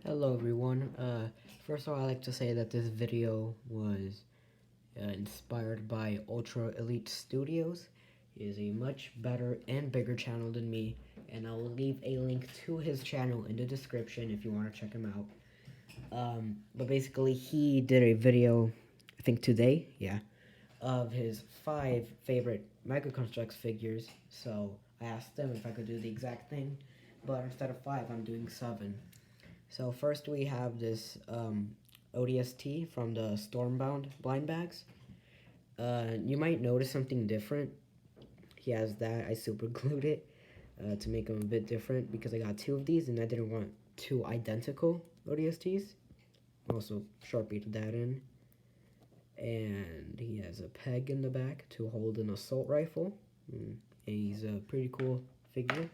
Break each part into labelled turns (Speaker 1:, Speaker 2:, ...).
Speaker 1: Hello everyone. First of all, I'd like to say that this video was inspired by Ultra Elite Studios. He is a much better and bigger channel than me, and I will leave a link to his channel in the description if you want to check him out. But basically, he did a video, I think today, yeah, of his 5 favorite Mega Construx figures. So I asked him if I could do the exact thing, but instead of 5, I'm doing 7. So first we have this ODST from the Stormbound blind bags. You might notice something different. He has that. I super glued it to make them a bit different because I got 2 of these and I didn't want 2 identical ODSTs. Also Sharpied that in. And he has a peg in the back to hold an assault rifle. He's a pretty cool figure.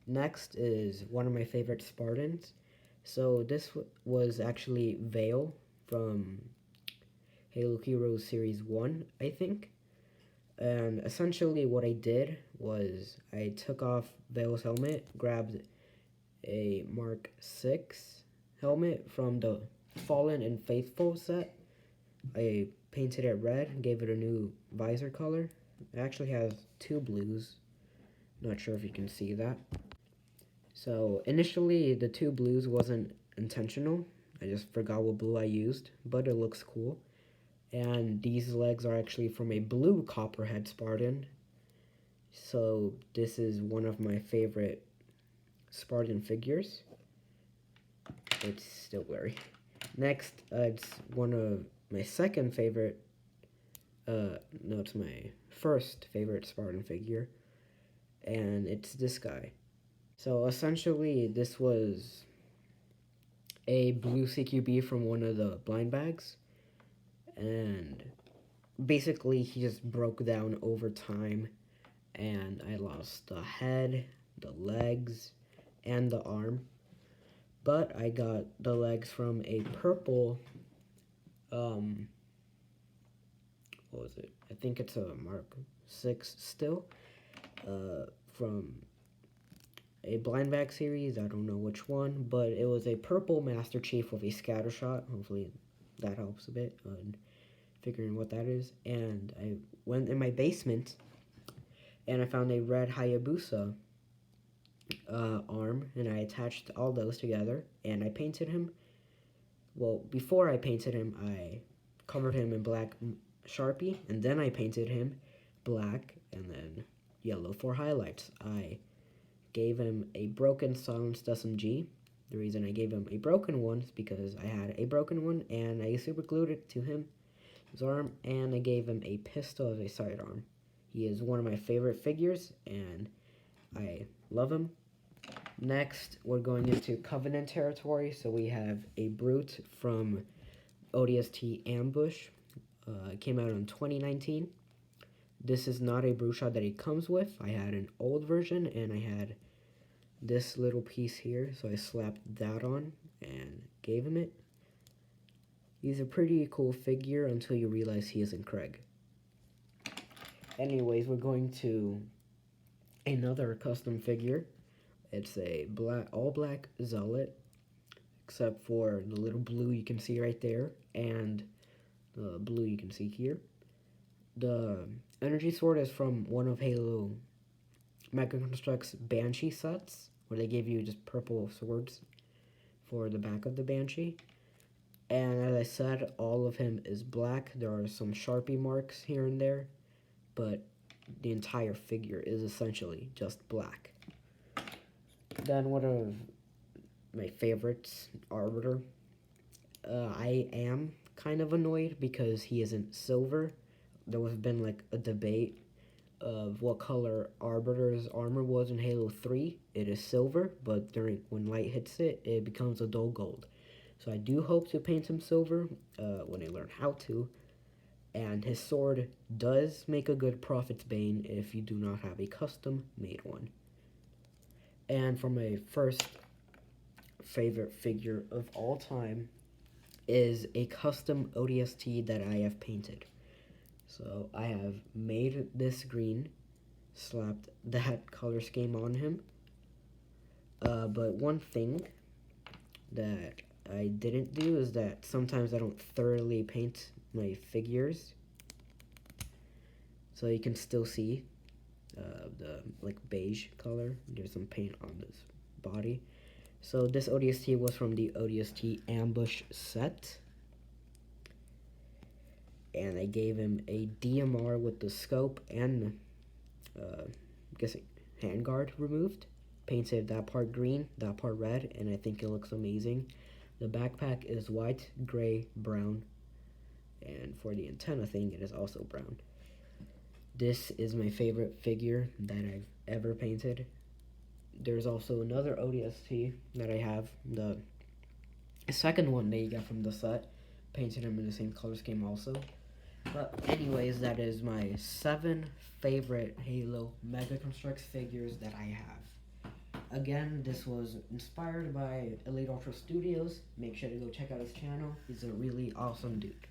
Speaker 1: Next is one of my favorite Spartans. So this was actually Vale from Halo Heroes Series 1, I think. And essentially what I did was I took off Vale's helmet, grabbed a Mark 6 helmet from the Fallen and Faithful set. I painted it red, gave it a new visor color. It actually has 2 blues. Not sure if you can see that. So initially the 2 blues wasn't intentional. I just forgot what blue I used, but it looks cool. And these legs are actually from a blue Copperhead Spartan. So this is one of my favorite Spartan figures. It's still blurry. Next, it's one of my second favorite, no, it's my first favorite Spartan figure. And it's this guy. So essentially, this was a blue CQB from one of the blind bags, and basically he just broke down over time, and I lost the head, the legs, and the arm. But I got the legs from a purple, what was it? I think it's a Mark 6 still, from a blind bag series, I don't know which one, but it was a purple Master Chief with a scatter shot. Hopefully that helps a bit on figuring what that is. And I went in my basement and I found a red Hayabusa arm, and I attached all those together and I painted him. Well, before I painted him, I covered him in black Sharpie, and then I painted him black and then yellow for highlights. I gave him a broken silenced SMG. The reason I gave him a broken one is because I had a broken one and I super glued it to his arm, and I gave him a pistol as a sidearm. He is one of my favorite figures and I love him. Next, we're going into Covenant territory. So we have a Brute from ODST Ambush. It came out in 2019. This is not a Brute shot that he comes with. I had an old version and I had this little piece here, so I slapped that on and gave him it. He's a pretty cool figure until you realize he isn't Craig. Anyways, we're going to another custom figure. It's a all black Zealot, except for the little blue you can see right there and the blue you can see here. The energy sword is from one of Halo Mega Construx Banshee sets, where they give you just purple swords for the back of the Banshee. And as I said, all of him is black. There are some Sharpie marks here and there, but the entire figure is essentially just black. Then one of my favorites, Arbiter. I am kind of annoyed because he isn't silver. There has been like a debate of what color Arbiter's armor was in Halo 3. It is silver, but when light hits it, it becomes a dull gold. So I do hope to paint him silver when I learn how to. And his sword does make a good Prophet's Bane if you do not have a custom made one. And for my first favorite figure of all time is a custom ODST that I have painted. So I have made this green, slapped that color scheme on him. But one thing that I didn't do is that sometimes I don't thoroughly paint my figures. So you can still see the like beige color. There's some paint on this body. So this ODST was from the ODST Ambush set. And I gave him a DMR with the scope and I'm guessing handguard removed. Painted that part green, that part red, and I think it looks amazing. The backpack is white, gray, brown, and for the antenna thing, it is also brown. This is my favorite figure that I've ever painted. There's also another ODST that I have, the second one that you got from the set. Painted him in the same color scheme also. But anyways, that is my 7 favorite Halo Mega Construx figures that I have. Again, this was inspired by Elite Ultra Studios. Make sure to go check out his channel. He's a really awesome dude.